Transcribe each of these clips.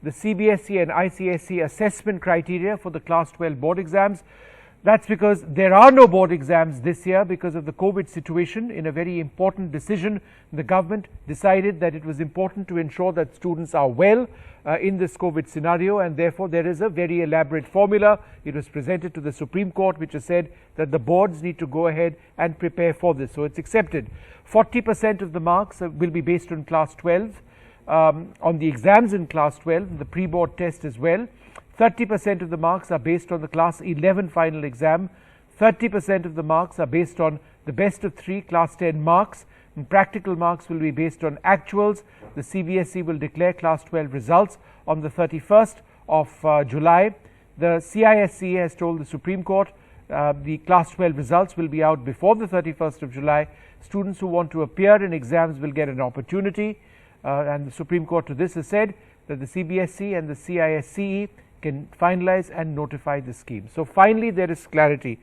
the CBSE and ICSE assessment criteria for the Class 12 board exams. That's because there are no board exams this year because of the COVID situation. In a very important decision, the government decided that it was important to ensure that students are well in this COVID scenario, and therefore there is a very elaborate formula. It was presented to the Supreme Court, which has said that the boards need to go ahead and prepare for this. So it's accepted. 40% of the marks will be based on Class 12, on the exams in Class 12, the pre-board test as well. 30% of the marks are based on the Class 11 final exam. 30% of the marks are based on the best of 3 Class 10 marks. And practical marks will be based on actuals. The CBSE will declare Class 12 results on the 31st of July. The CISE has told the Supreme Court the Class 12 results will be out before the 31st of July. Students who want to appear in exams will get an opportunity. And the Supreme Court to this has said that the CBSE and the CISE can finalize and notify the scheme. So finally there is clarity.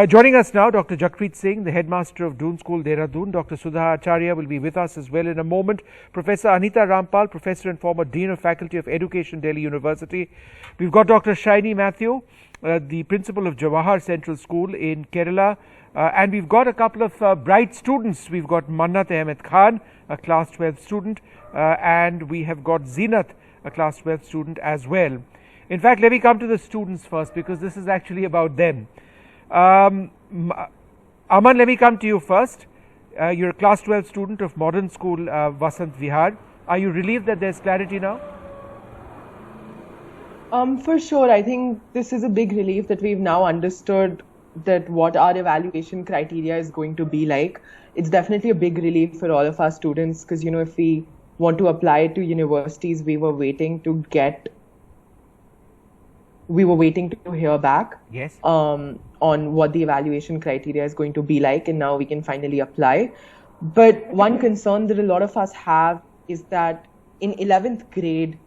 Joining us now, Dr. Jakpreet Singh, the headmaster of Doon School, Dehradun. Dr. Sudha Acharya will be with us as well in a moment. Professor Anita Rampal, professor and former Dean of Faculty of Education, Delhi University. We've got Dr. Shaini Matthew, the principal of Jawahar Central School in Kerala. And we've got a couple of bright students. We've got Mannat Ahmed Khan, a Class 12 student, and we have got Zeenat, a Class 12 student as well. In fact, let me come to the students first because this is actually about them. Aman, let me come to you first. You're a Class 12 student of Modern School Vasant Vihar. Are you relieved that there's clarity now? For sure. I think this is a big relief that we've now understood that what our evaluation criteria is going to be like. It's definitely a big relief for all of our students because, you know, if we want to apply to universities, we were waiting to hear back yes. On what the evaluation criteria is going to be like, and now we can finally apply. But one concern that a lot of us have is that in 11th grade,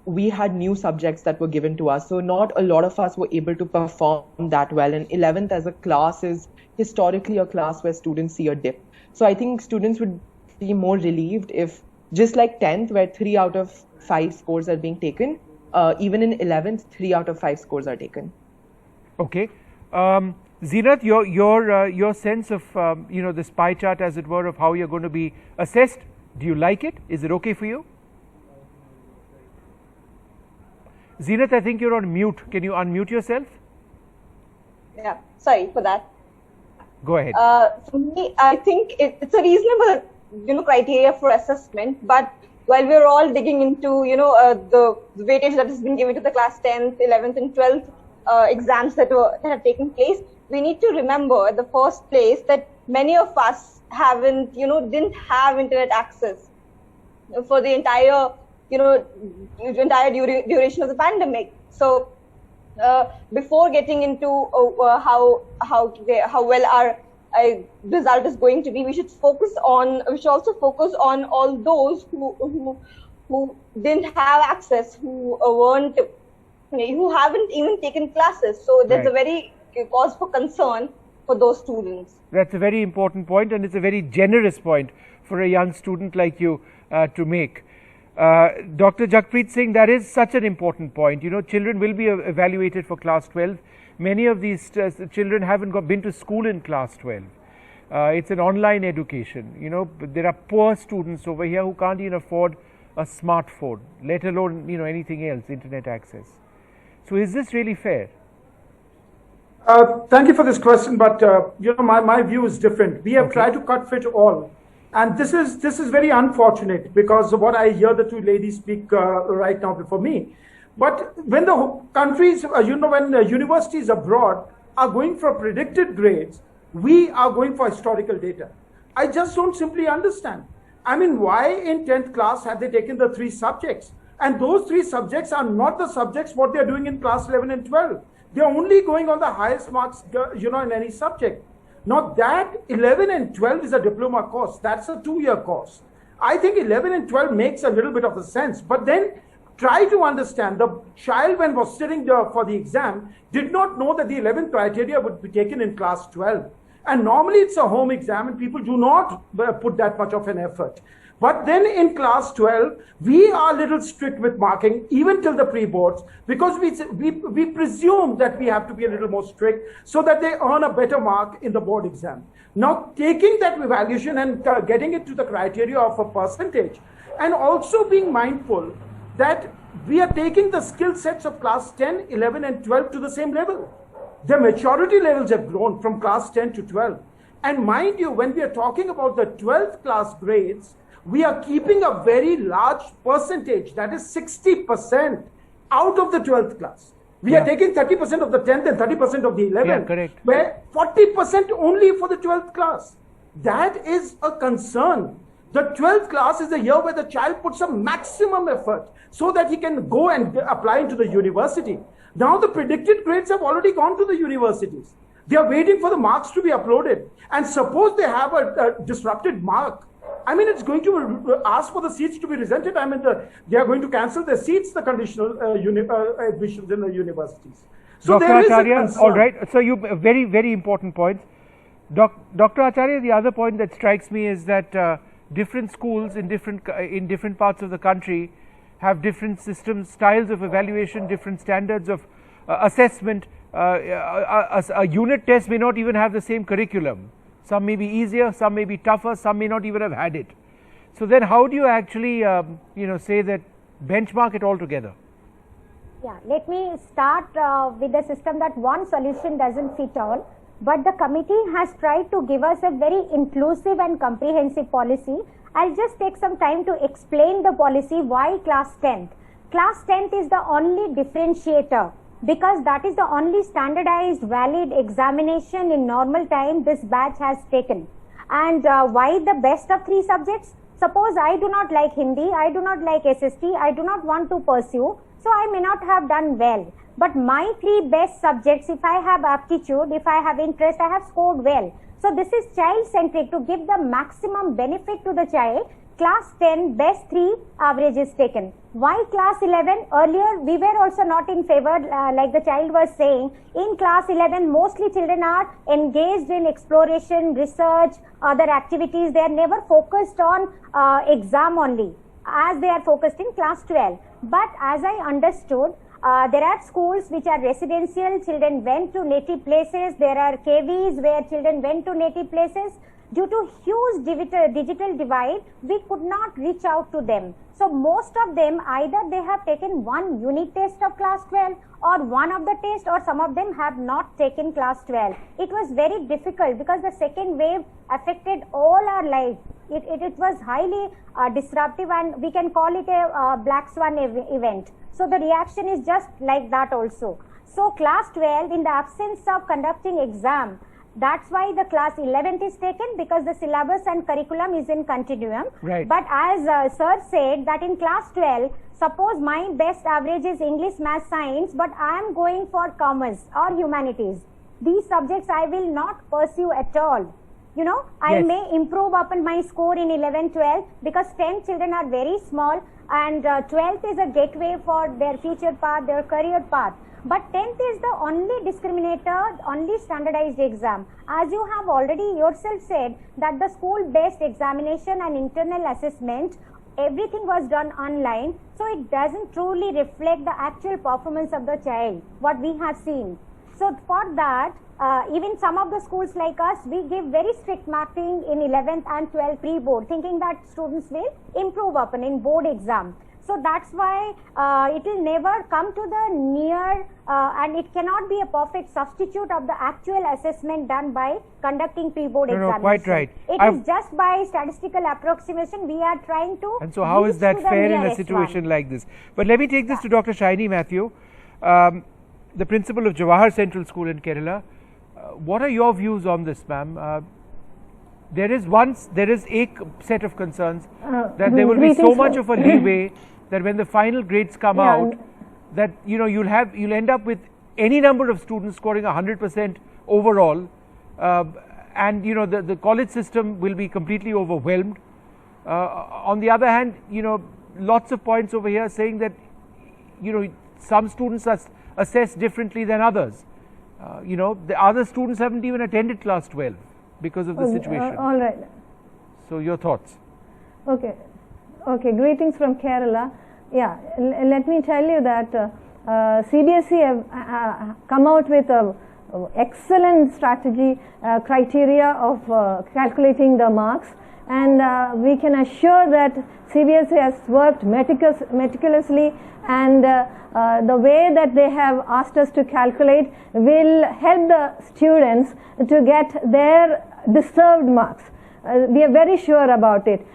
we had new subjects that were given to us. So not a lot of us were able to perform that well. And 11th as a class is historically a class where students see a dip. So I think students would be more relieved if, just like 10th, where 3 out of 5 scores are being taken, even in 11th, 3 out of 5 scores are taken. Okay. Zeenat, your sense of, this pie chart, as it were, of how you're going to be assessed, do you like it? Is it okay for you? Zeenat, I think you're on mute. Can you unmute yourself? Yeah, sorry for that. Go ahead. For me, I think it's a reasonable, criteria for assessment. But while we're all digging into, the weightage that has been given to the class 10th, 11th, and 12th exams that have taken place, we need to remember at the first place that many of us didn't have internet access for the entire duration of the pandemic. So before getting into how well our result is going to be, we should also focus on all those who didn't have access, who haven't even taken classes. So there's a very cause for concern for those students. That's a very important point, and it's a very generous point for a young student like you to make. Dr. Jakpreet Singh, that is such an important point. Children will be evaluated for class 12. Many of these children haven't been to school in class 12. It's an online education. There are poor students over here who can't even afford a smartphone, let alone anything else, internet access. So is this really fair? Thank you for this question, but my view is different. We have tried to cut fit all. And this is very unfortunate because of what I hear the two ladies speak right now before me. But when the countries, when universities abroad are going for predicted grades, we are going for historical data. I just don't simply understand. I mean, why in 10th class have they taken the 3 subjects? And those 3 subjects are not the subjects what they're doing in class 11 and 12. They're only going on the highest marks, in any subject. Now that 11 and 12 is a diploma course, that's a 2-year course. I think 11 and 12 makes a little bit of a sense, but then try to understand the child when was sitting there for the exam did not know that the 11th criteria would be taken in class 12. And normally it's a home exam and people do not put that much of an effort. But then in class 12, we are a little strict with marking, even till the pre-boards, because we presume that we have to be a little more strict so that they earn a better mark in the board exam. Now, taking that evaluation and getting it to the criteria of a percentage, and also being mindful that we are taking the skill sets of class 10, 11, and 12 to the same level. The maturity levels have grown from class 10 to 12. And mind you, when we are talking about the 12th class grades, we are keeping a very large percentage, that is 60%, out of the 12th class. We are taking 30% of the 10th and 30% of the 11th, Yeah, correct. where 40% only for the 12th class. That is a concern. The 12th class is the year where the child puts a maximum effort so that he can go and apply into the university. Now the predicted grades have already gone to the universities. They are waiting for the marks to be uploaded. And suppose they have a disrupted mark, I mean, it's going to ask for the seats to be resented. I mean, they are going to cancel the seats, the conditional admissions in the universities. So Dr. there is a Acharya, concern. all right. So you very, very important points. Dr. Acharya, the other point that strikes me is that different schools in different parts of the country have different systems, styles of evaluation, different standards of assessment. A unit test may not even have the same curriculum. Some may be easier, some may be tougher, some may not even have had it. So then how do you actually say that benchmark it all together? Yeah, let me start with the system that one solution doesn't fit all, but the committee has tried to give us a very inclusive and comprehensive policy. I'll just take some time to explain the policy. Why class 10th? Class 10th is the only differentiator, because that is the only standardized valid examination in normal time this batch has taken. And why the best of 3 subjects? Suppose I do not like Hindi, I do not like SST, I do not want to pursue, so I may not have done well. But my 3 best subjects, if I have aptitude, if I have interest, I have scored well. So this is child-centric to give the maximum benefit to the child. Class 10, best 3 average is taken. Why class 11? Earlier we were also not in favor, like the child was saying. In class 11, mostly children are engaged in exploration, research, other activities. They are never focused on exam only, as they are focused in class 12. But as I understood, there are schools which are residential, children went to native places. There are KVs where children went to native places. Due to huge digital divide, we could not reach out to them. So most of them, either they have taken one unit test of class 12 or one of the tests, or some of them have not taken class 12. It was very difficult because the second wave affected all our life. It was highly disruptive, and we can call it a black swan event. So the reaction is just like that also. So class 12, in the absence of conducting exam, that's why the class 11th is taken, because the syllabus and curriculum is in continuum. Right. But as sir said, that in class 12, suppose my best average is English, Math, Science, but I am going for commerce or humanities. These subjects I will not pursue at all. You know, I may improve upon my score in 11, 12, because 10 children are very small, and 12th is a gateway for their future path, their career path. But 10th is the only discriminator, only standardized exam. As you have already yourself said, that the school-based examination and internal assessment, everything was done online. So it doesn't truly reflect the actual performance of the child, what we have seen. So for that, even some of the schools like us, we give very strict marking in 11th and 12th pre-board, thinking that students will improve upon in board exam. So that's why it will never come to the near, and it cannot be a perfect substitute of the actual assessment done by conducting pre-board examination. No, quite right. It is just by statistical approximation we are trying to. And so how is that fair in a situation like this? But let me take this to Dr. Shaini Matthew, the principal of Jawahar Central School in Kerala. What are your views on this, ma'am? There is a set of concerns that there will be so much of a leeway that when the final grades come out, that you'll end up with any number of students scoring 100% overall, and the college system will be completely overwhelmed. On the other hand, lots of points over here saying that some students are assessed differently than others. The other students haven't even attended class 12 because of the situation. All right. So your thoughts? Okay. Okay, greetings from Kerala. Yeah, let me tell you that CBSE have come out with a excellent strategy, criteria of calculating the marks, and we can assure that CBSE has worked meticulously, and the way that they have asked us to calculate will help the students to get their deserved marks. We are very sure about it,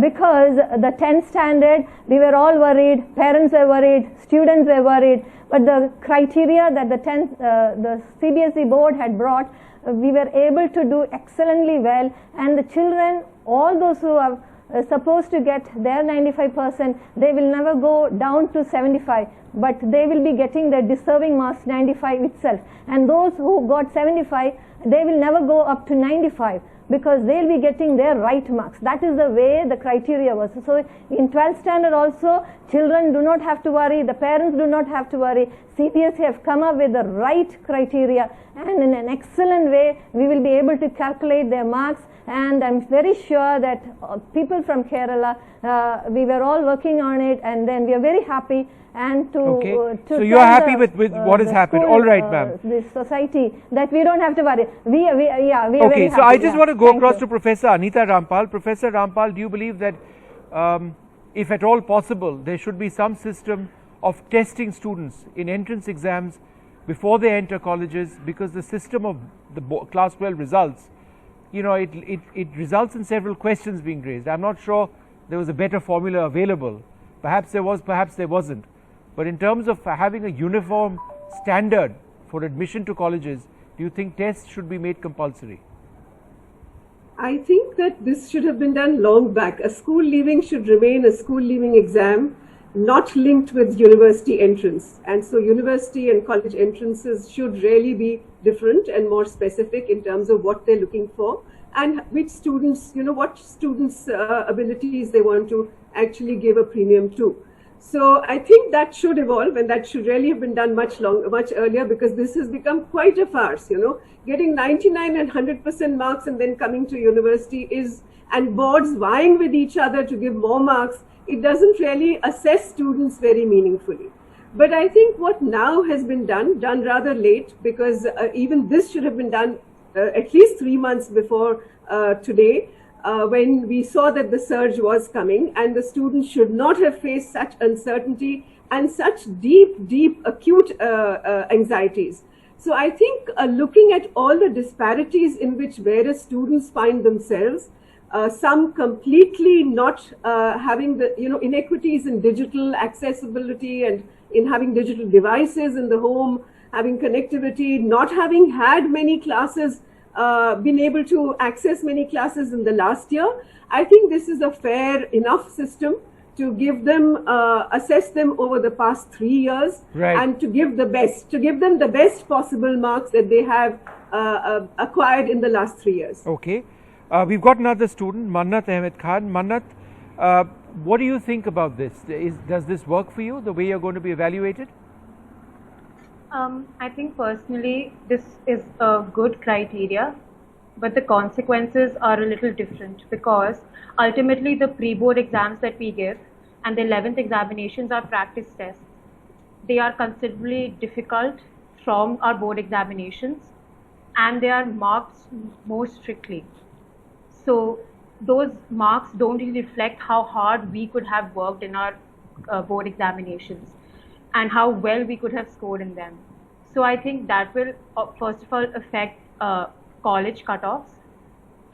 because the 10th standard, we were all worried, parents were worried, students were worried, but the criteria that the CBSE board had brought, we were able to do excellently well, and the children, all those who are supposed to get their 95%, they will never go down to 75, but they will be getting their deserving marks 95 itself, and those who got 75, they will never go up to 95, because they'll be getting their right marks. That is the way the criteria was. So in 12th standard also, children do not have to worry, the parents do not have to worry. CBSE have come up with the right criteria, and in an excellent way we will be able to calculate their marks, and I'm very sure that people from Kerala, we were all working on it, and then we are very happy. And to so you are happy with what has happened. School, all right, ma'am. This society, that we don't have to worry. We are very happy. Okay, so I just want to go Thank across you. to Professor Anita Rampal. Professor Rampal, do you believe that if at all possible, there should be some system of testing students in entrance exams before they enter colleges, because the system of the class 12 results, you know, it results in several questions being raised. I'm not sure there was a better formula available. Perhaps there was, perhaps there wasn't. But in terms of having a uniform standard for admission to colleges, do you think tests should be made compulsory? I think that this should have been done long back. A school leaving should remain a school leaving exam, not linked with university entrance. And so university and college entrances should really be different and more specific in terms of what they're looking for, and which students, you know, what students' abilities they want to actually give a premium to. So I think that should evolve, and that should really have been done much earlier, because this has become quite a farce, you know. Getting 99 and 100% marks and then coming to university and boards vying with each other to give more marks, it doesn't really assess students very meaningfully. But I think what now has been done rather late, because even this should have been done at least 3 months before today, when we saw that the surge was coming, and the students should not have faced such uncertainty and such deep, acute anxieties. So I think looking at all the disparities in which various students find themselves, some completely not having the, you know, inequities in digital accessibility and in having digital devices in the home, having connectivity, not having had many classes, been able to access many classes in the last year. I think this is a fair enough system to give them, assess them over the past 3 years, right, and to give them the best possible marks that they have acquired in the last 3 years. Okay. We've got another student, Mannat Ahmed Khan. Mannat, what do you think about this? Does this work for you, the way you're going to be evaluated? I think personally this is a good criteria, but the consequences are a little different, because ultimately the pre-board exams that we give and the 11th examinations are practice tests. They are considerably difficult from our board examinations, and they are marked more strictly. So those marks don't really reflect how hard we could have worked in our board examinations and how well we could have scored in them. So I think that will first of all affect college cutoffs,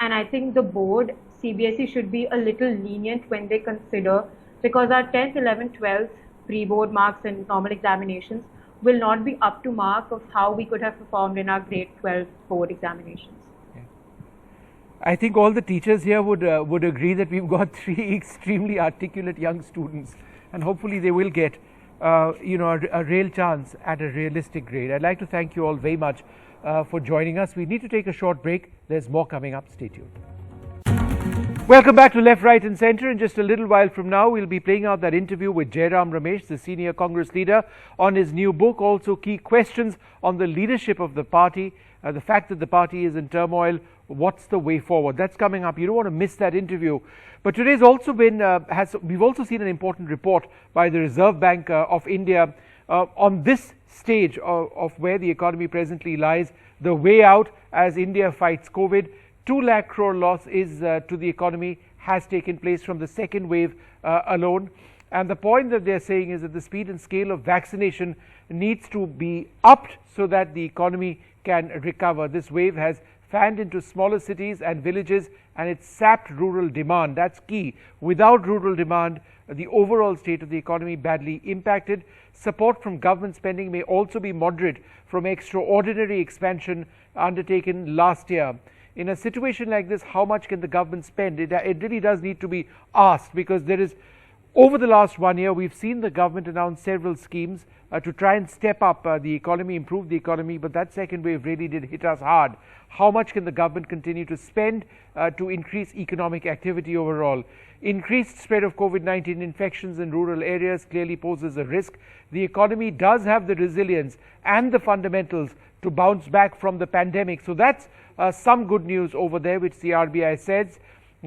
and I think the board, CBSE, should be a little lenient when they consider, because our 10th, 11th, 12th pre-board marks and normal examinations will not be up to mark of how we could have performed in our grade 12 board examinations. I think all the teachers here would agree that we've got 3 extremely articulate young students, and hopefully they will get a real chance at a realistic grade. I'd like to thank you all very much for joining us. We need to take a short break. There's more coming up. Stay tuned. Welcome back to Left, Right and Centre. In just a little while from now, we'll be playing out that interview with Jairam Ramesh, the senior Congress leader, on his new book. Also key questions on the leadership of the party, the fact that the party is in turmoil, what's the way forward. That's coming up. You don't want to miss that interview. But today's also been, we've also seen an important report by the Reserve Bank of India on this stage of where the economy presently lies, the way out as India fights COVID. 2 lakh crore loss is to the economy has taken place from the second wave alone. And the point that they're saying is that the speed and scale of vaccination needs to be upped so that the economy can recover. This wave has fanned into smaller cities and villages, and it's sapped rural demand. That's key. Without rural demand, the overall state of the economy badly impacted. Support from government spending may also be moderate from extraordinary expansion undertaken last year. In a situation like this, how much can the government spend? It really does need to be asked, because there is, over the last 1 year, we've seen the government announce several schemes to try and step up the economy, improve the economy, but that second wave really did hit us hard. How much can the government continue to spend to increase economic activity overall? Increased spread of COVID-19 infections in rural areas clearly poses a risk. The economy does have the resilience and the fundamentals to bounce back from the pandemic. So that's some good news over there, which the RBI says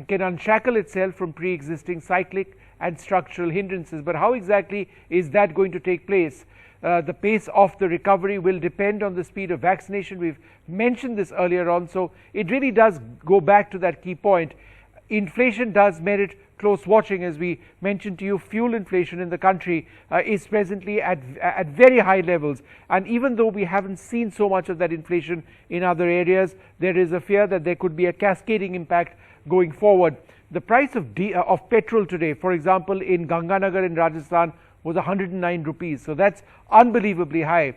can unshackle itself from pre-existing cyclic and structural hindrances. But how exactly is that going to take place? The pace of the recovery will depend on the speed of vaccination. We've mentioned this earlier on, so it really does go back to that key point. Inflation does merit close watching. As we mentioned to you, fuel inflation in the country is presently at very high levels, and even though we haven't seen so much of that inflation in other areas, there is a fear that there could be a cascading impact going forward. The price of petrol today, for example, in Ganganagar in Rajasthan was 109 rupees, so that's unbelievably high.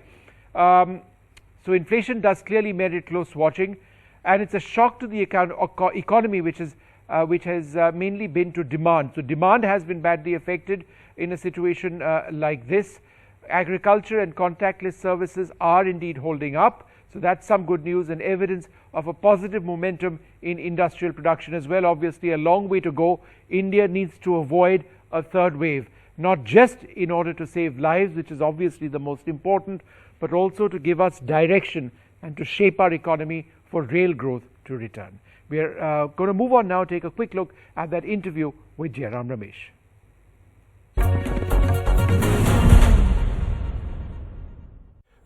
So inflation does clearly merit close watching, and it's a shock to the economy, which has mainly been to demand. So demand has been badly affected in a situation like this. Agriculture and contactless services are indeed holding up. So that's some good news and evidence of a positive momentum in industrial production as well. Obviously a long way to go. India needs to avoid a third wave, not just in order to save lives, which is obviously the most important, but also to give us direction and to shape our economy for real growth to return. We are going to move on now, take a quick look at that interview with Jairam Ramesh.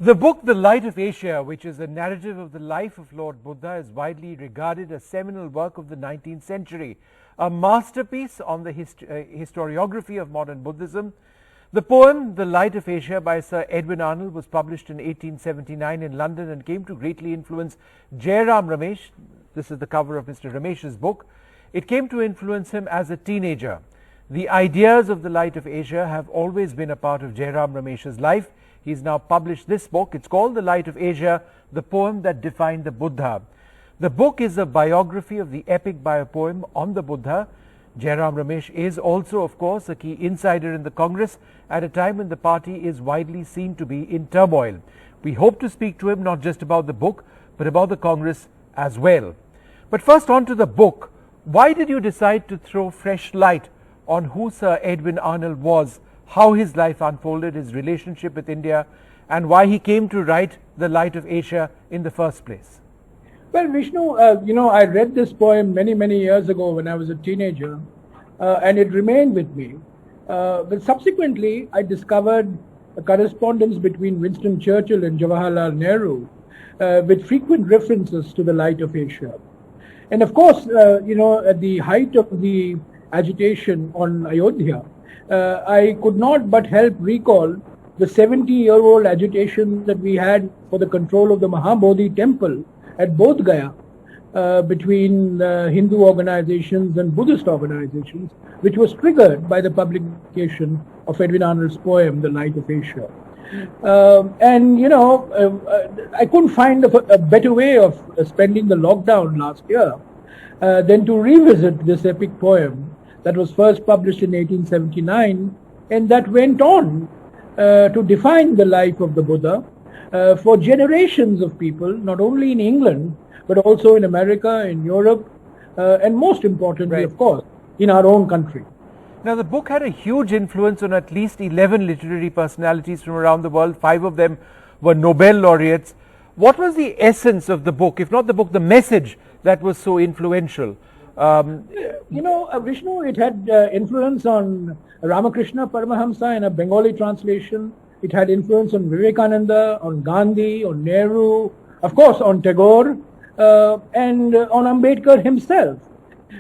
The book The Light of Asia, which is a narrative of the life of Lord Buddha, is widely regarded as a seminal work of the 19th century, a masterpiece on the historiography of modern Buddhism. The poem The Light of Asia by Sir Edwin Arnold was published in 1879 in London and came to greatly influence Jairam Ramesh. This is the cover of Mr. Ramesh's book. It came to influence him as a teenager. The ideas of The Light of Asia have always been a part of Jairam Ramesh's life. He's now published this book. It's called The Light of Asia, the poem that defined the Buddha. The book is a biography of the epic biopoem on the Buddha. Jairam Ramesh is also, of course, a key insider in the Congress at a time when the party is widely seen to be in turmoil. We hope to speak to him not just about the book, but about the Congress as well. But first, on to the book. Why did you decide to throw fresh light on who Sir Edwin Arnold was, how his life unfolded, his relationship with India, and why he came to write The Light of Asia in the first place? Well, Vishnu, I read this poem many years ago when I was a teenager, and it remained with me. But subsequently, I discovered a correspondence between Winston Churchill and Jawaharlal Nehru with frequent references to the Light of Asia. And of course, at the height of the agitation on Ayodhya, I could not but help recall the 70-year-old agitation that we had for the control of the Mahabodhi temple at Bodh Gaya between Hindu organizations and Buddhist organizations, which was triggered by the publication of Edwin Arnold's poem, The Light of Asia. I couldn't find a better way of spending the lockdown last year than to revisit this epic poem that was first published in 1879 and that went on to define the life of the Buddha for generations of people, not only in England, but also in America, in Europe, and most importantly, Right. of course, in our own country. Now, the book had a huge influence on at least 11 literary personalities from around the world. 5 of them were Nobel laureates. What was the essence of the book, if not the book, the message that was so influential? Vishnu, it had influence on Ramakrishna Paramahamsa in a Bengali translation. It had influence on Vivekananda, on Gandhi, on Nehru, of course on Tagore, and on Ambedkar himself.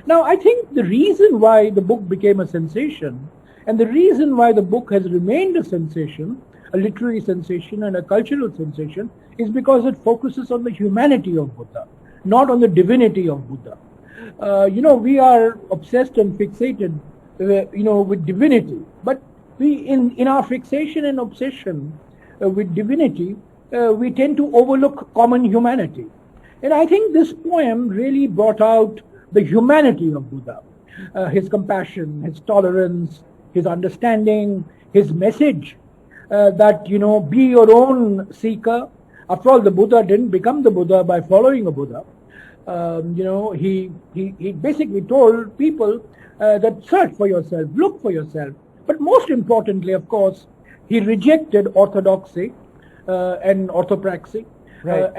Now, I think the reason why the book became a sensation, and the reason why the book has remained a sensation, a literary sensation and a cultural sensation, is because it focuses on the humanity of Buddha, not on the divinity of Buddha. We are obsessed and fixated, with divinity. But we, in our fixation and obsession with divinity, we tend to overlook common humanity. And I think this poem really brought out the humanity of Buddha, his compassion, his tolerance, his understanding, his message that, be your own seeker. After all, the Buddha didn't become the Buddha by following a Buddha. He basically told people that search for yourself, look for yourself. But most importantly, of course, he rejected orthodoxy and orthopraxy. Right.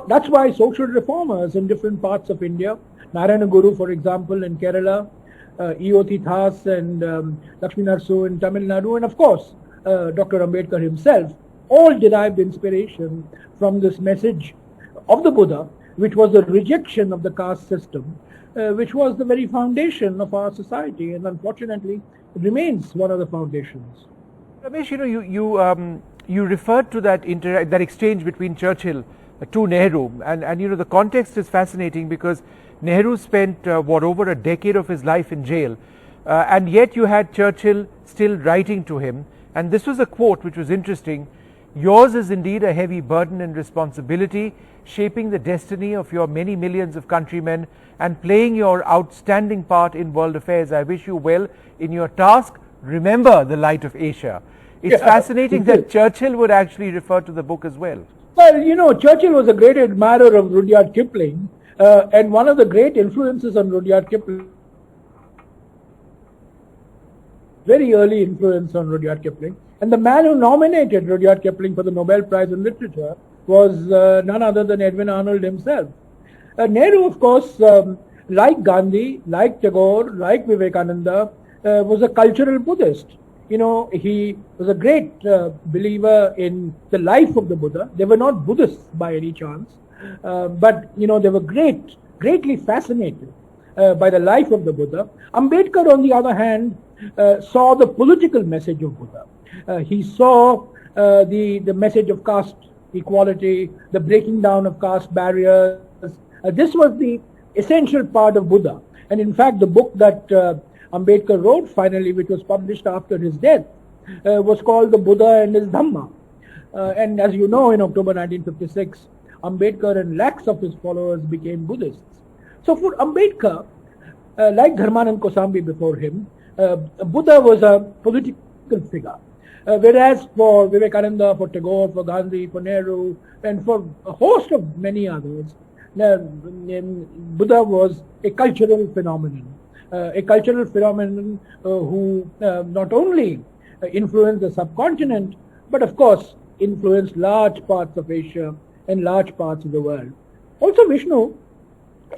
That's why social reformers in different parts of India, Narayana Guru, for example, in Kerala, E.O.T. Thas and Lakshmi Narsu in Tamil Nadu, and of course, Dr. Ambedkar himself, all derived inspiration from this message of the Buddha, which was a rejection of the caste system, which was the very foundation of our society, and unfortunately, it remains one of the foundations. Ramesh, you referred to that exchange between Churchill to Nehru, and the context is fascinating because Nehru spent over a decade of his life in jail, and yet you had Churchill still writing to him, and this was a quote which was interesting: "Yours is indeed a heavy burden and responsibility, shaping the destiny of your many millions of countrymen and playing your outstanding part in world affairs. I wish you well in your task. Remember the light of Asia." It's fascinating that Churchill would actually refer to the book as well. Well, Churchill was a great admirer of Rudyard Kipling, and one of the great influences on Rudyard Kipling, very early influence on Rudyard Kipling, and the man who nominated Rudyard Kipling for the Nobel Prize in Literature was none other than Edwin Arnold himself. Nehru, of course, like Gandhi, like Tagore, like Vivekananda, was a cultural Buddhist. He was a great believer in the life of the Buddha. They were not Buddhists by any chance, but they were greatly fascinated by the life of the Buddha. Ambedkar, on the other hand, saw the political message of Buddha. He saw the message of caste equality, the breaking down of caste barriers. This was the essential part of Buddha. And in fact, the book that Ambedkar wrote finally, which was published after his death, was called The Buddha and His Dhamma. And as you know, in October 1956, Ambedkar and lakhs of his followers became Buddhists. So for Ambedkar, like Dharmanand Kosambi before him, Buddha was a political figure. Whereas for Vivekananda, for Tagore, for Gandhi, for Nehru, and for a host of many others, Buddha was a cultural phenomenon. Who not only influenced the subcontinent, but of course influenced large parts of Asia and large parts of the world. Also, Vishnu,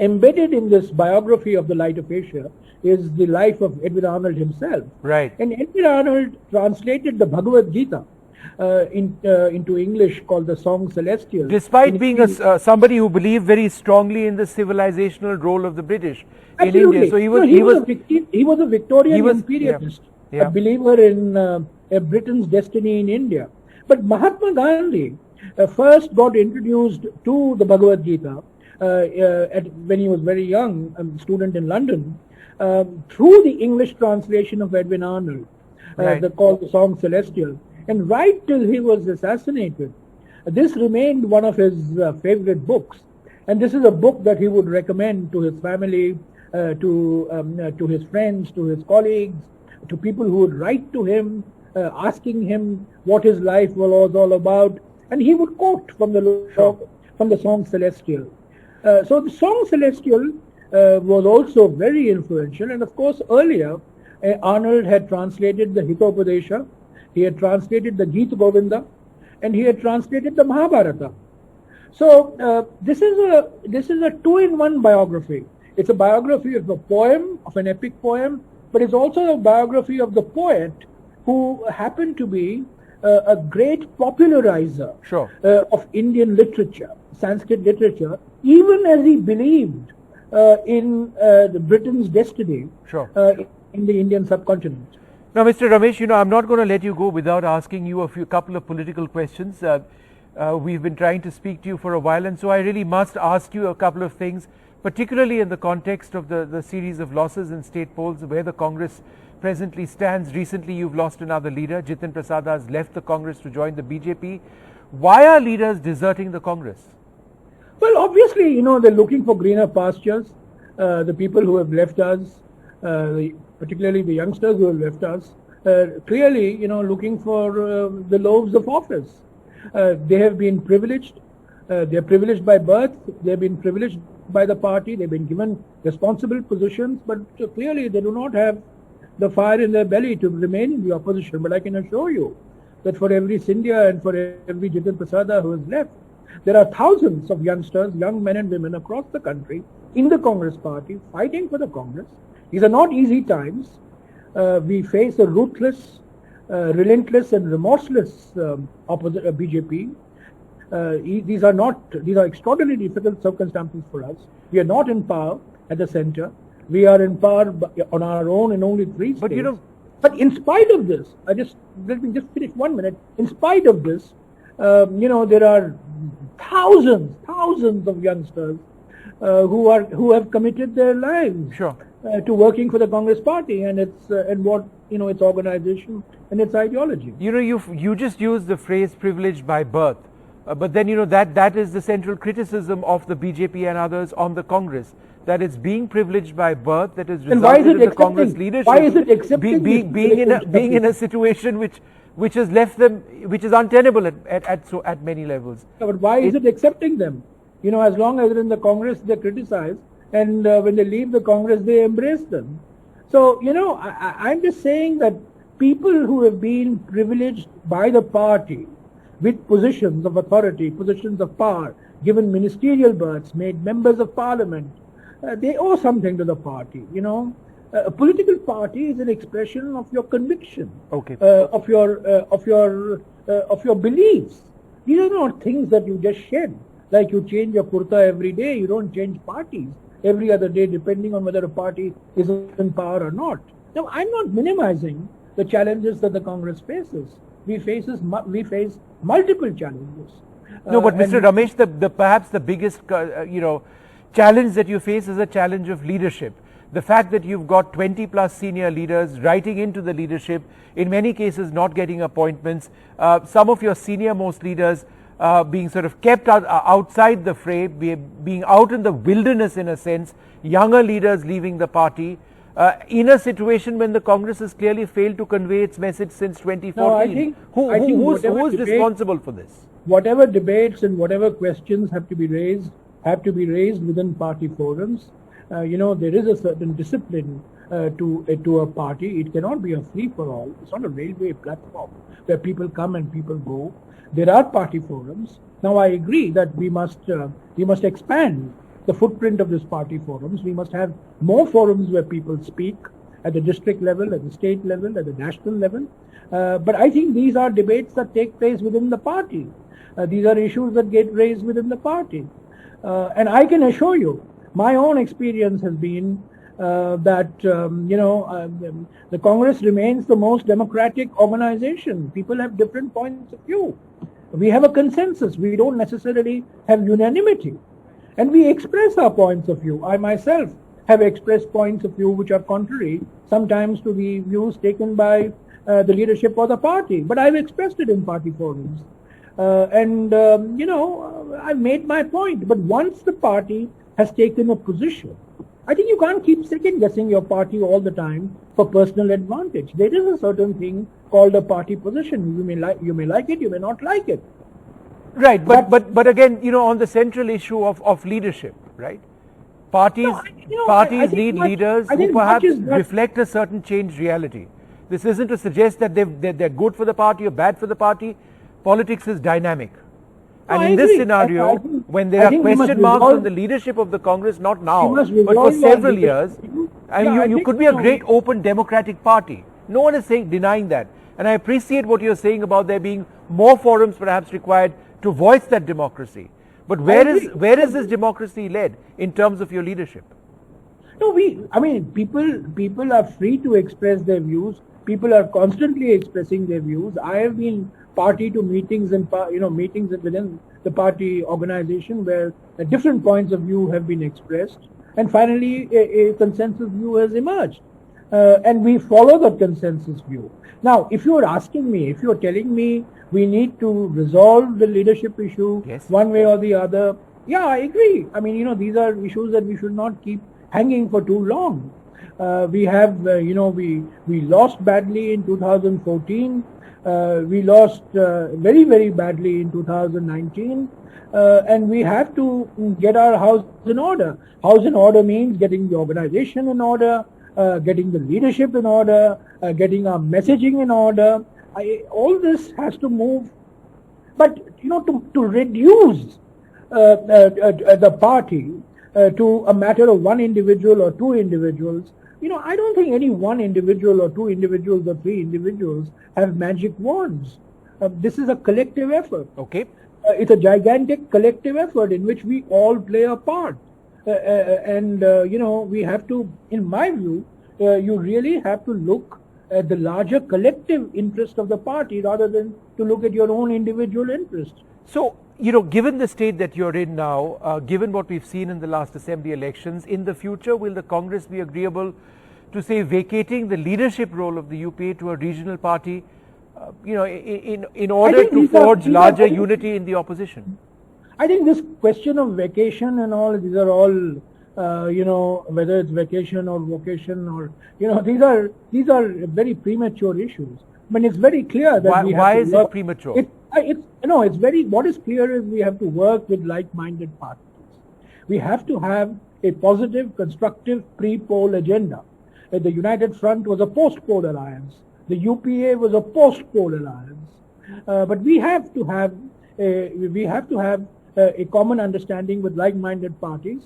embedded in this biography of the Light of Asia is the life of Edwin Arnold himself. Right. And Edwin Arnold translated the Bhagavad Gita into English, called the Song Celestial. Despite being somebody who believed very strongly in the civilizational role of the British in Absolutely. India. So he was a Victorian imperialist, a believer in Britain's destiny in India. But Mahatma Gandhi first got introduced to the Bhagavad Gita when he was very young, a student in London, through the English translation of Edwin Arnold, called the Song Celestial. And right till he was assassinated, this remained one of his favorite books. And this is a book that he would recommend to his family, to his friends, to his colleagues, to people who would write to him, asking him what his life was all about. And he would quote from the Song Celestial. So the song Celestial was also very influential, and of course earlier Arnold had translated the Hitopadesha, he had translated the Geet Govinda, and he had translated the Mahabharata. So this is a two-in-one biography. It's a biography of a poem, of an epic poem, but it's also a biography of the poet who happened to be a great popularizer of Indian literature, Sanskrit literature, even as he believed in Britain's destiny in the Indian subcontinent. Now, Mr. Ramesh, I'm not going to let you go without asking you a couple of political questions. We've been trying to speak to you for a while, and so I really must ask you a couple of things, particularly in the context of the series of losses in state polls, where the Congress presently stands. Recently, you've lost another leader. Jitin Prasad has left the Congress to join the BJP. Why are leaders deserting the Congress? Well, obviously, they're looking for greener pastures. The people who have left us, particularly the youngsters who have left us, clearly, looking for the loaves of office. They have been privileged. They're privileged by birth. They've been privileged by the party. They've been given responsible positions, but clearly they do not have the fire in their belly to remain in the opposition. But I can assure you that for every Scindia and for every Jitin Prasada who has left, there are thousands of youngsters, young men and women across the country in the Congress party fighting for the Congress. These are not easy times. We face a ruthless, relentless and remorseless BJP. These are extraordinarily difficult circumstances for us. We are not in power at the center. We are in power on our own in only 3 states. But in spite of this, let me just finish 1 minute. In spite of this, there are thousands of youngsters who have committed their lives to working for the Congress party and its organization and its ideology. You just used the phrase "privileged by birth," but then that is the central criticism of the BJP and others on the Congress, that it's being privileged by birth that has resulted in the Congress leadership why is it accepting being in a situation which has left them, which is untenable at many levels. But why is it accepting them? As long as they're in the Congress, they criticize, and when they leave the Congress, they embrace them. So, I'm just saying that people who have been privileged by the party with positions of authority, positions of power, given ministerial berths, made members of parliament, they owe something to the party. A political party is an expression of your conviction, of your beliefs. These are not things that you just shed. Like you change your kurta every day, you don't change parties every other day depending on whether a party is in power or not. Now, I'm not minimizing the challenges that the Congress faces. We face multiple challenges. No, but Mr. Ramesh, perhaps the biggest challenge that you face is a challenge of leadership. The fact that you've got 20 plus senior leaders writing into the leadership, in many cases not getting appointments, some of your senior most leaders being sort of kept outside the fray, being out in the wilderness in a sense, younger leaders leaving the party, in a situation when the Congress has clearly failed to convey its message since 2014. Who is responsible for this? Whatever debates and whatever questions have to be raised within party forums. There is a certain discipline to a party. It cannot be a free-for-all. It's not a railway platform where people come and people go. There are party forums. Now, I agree that we must expand the footprint of these party forums. We must have more forums where people speak at the district level, at the state level, at the national level. But I think these are debates that take place within the party. These are issues that get raised within the party. And I can assure you, my own experience has been that the Congress remains the most democratic organization. People have different points of view. We have a consensus. We don't necessarily have unanimity. And we express our points of view. I myself have expressed points of view which are contrary sometimes to the views taken by the leadership of the party. But I've expressed it in party forums. I've made my point. But once the party has taken a position, I think you can't keep second-guessing your party all the time for personal advantage. There is a certain thing called a party position. You may like it, you may not like it. Right, but again, on the central issue of leadership, right? Parties, parties need leaders who perhaps reflect a certain changed reality. This isn't to suggest that they're good for the party or bad for the party. Politics is dynamic. And in this scenario, when there are question marks on the leadership of the Congress, not now, but for several years, and you could be a great open democratic party. No one is denying that. And I appreciate what you're saying about there being more forums perhaps required to voice that democracy. But where is this democracy led in terms of your leadership? No, people are free to express their views. People are constantly expressing their views. I have been party to meetings and meetings within the party organization where different points of view have been expressed, and finally a consensus view has emerged, and we follow that consensus view. Now, if you are asking me, if you are telling me we need to resolve the leadership issue one way or the other, yeah, I agree. I mean, these are issues that we should not keep hanging for too long. We have, we lost badly in 2014. We lost very, very badly in 2019. And we have to get our house in order. House in order means getting the organization in order, getting the leadership in order, getting our messaging in order. All this has to move. But, to reduce the party to a matter of one individual or two individuals, I don't think any one individual or two individuals or three individuals have magic wands. This is a collective effort. Okay. It's a gigantic collective effort in which we all play a part. And we have to, in my view, you really have to look at the larger collective interest of the party rather than to look at your own individual interest. So, given the state that you're in now, given what we've seen in the last assembly elections, in the future, will the Congress be agreeable to, say, vacating the leadership role of the UPA to a regional party, in order to forge larger unity in the opposition? I think this question of vacation and all, these are all, whether it's vacation or vocation or, these are very premature issues. But it's very clear that why is it premature? What is clear is we have to work with like-minded parties. We have to have a positive, constructive pre-poll agenda. The United Front was a post-poll alliance. The UPA was a post-poll alliance. But we have to have a common understanding with like-minded parties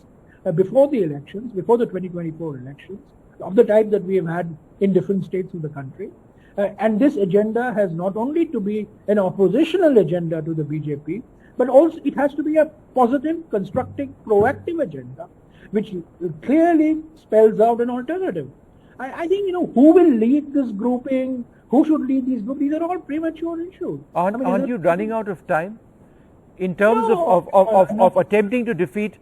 before the elections, before the 2024 elections, of the type that we have had in different states of the country. And this agenda has not only to be an oppositional agenda to the BJP, but also it has to be a positive, constructive, proactive agenda, which clearly spells out an alternative. I think, who will lead this grouping, who should lead these groups, these are all premature issues. Aren't you running out of time in terms of attempting to defeat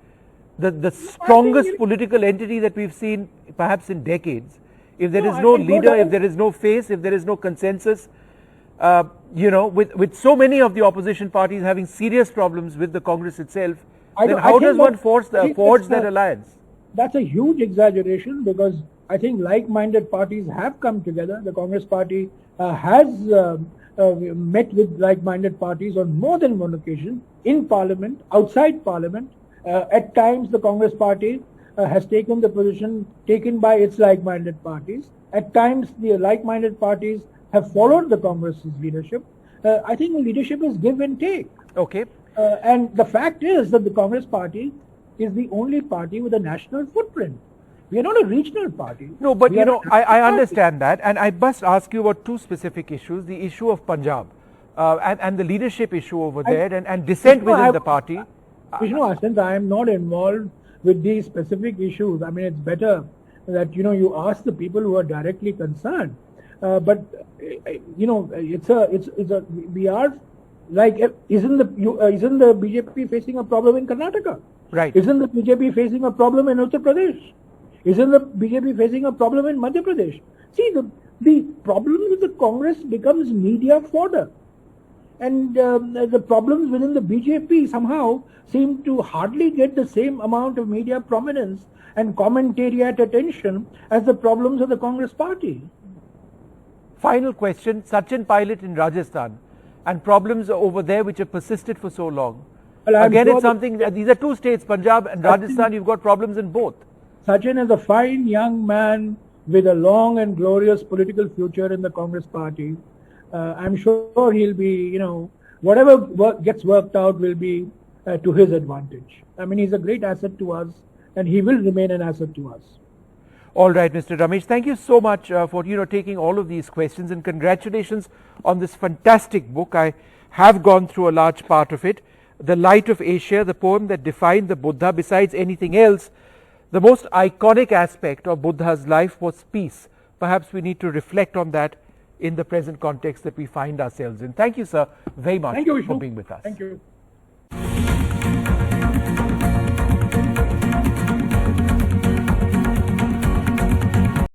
the strongest political entity that we've seen perhaps in decades? If there is no leader, if there is no face, if there is no consensus, with so many of the opposition parties having serious problems with the Congress itself, then how does one forge that alliance? That's a huge exaggeration, because I think like-minded parties have come together. The Congress party has met with like-minded parties on more than one occasion, in Parliament, outside Parliament. At times, the Congress party has taken the position taken by its like-minded parties. At times, the like-minded parties have followed the Congress's leadership. I think the leadership is give and take. Okay. And the fact is that the Congress party is the only party with a national footprint. We are not a regional party. No, but I understand that, and I must ask you about two specific issues: the issue of Punjab and the leadership issue over there, and dissent within the party. Since I am not involved with these specific issues, I mean, it's better that you ask the people who are directly concerned. But we are like, isn't the BJP facing a problem in Karnataka? Right. Isn't the BJP facing a problem in Uttar Pradesh? Isn't the BJP facing a problem in Madhya Pradesh? See, the problem with the Congress becomes media fodder. And the problems within the BJP somehow seem to hardly get the same amount of media prominence and commentariat attention as the problems of the Congress party. Final question: Sachin Pilot in Rajasthan and problems over there which have persisted for so long. Well, I'm Again, sure it's something, these are two states, Punjab and Rajasthan, you've got problems in both. Sachin is a fine young man with a long and glorious political future in the Congress party. I'm sure he'll be, whatever gets worked out will be to his advantage. I mean, he's a great asset to us, and he will remain an asset to us. All right, Mr. Ramesh, thank you so much for taking all of these questions, and congratulations on this fantastic book. I have gone through a large part of it. The Light of Asia, the poem that defined the Buddha. Besides anything else, the most iconic aspect of Buddha's life was peace. Perhaps we need to reflect on that in the present context that we find ourselves in. Thank you, sir, very much Thank you, for being with us. Thank you.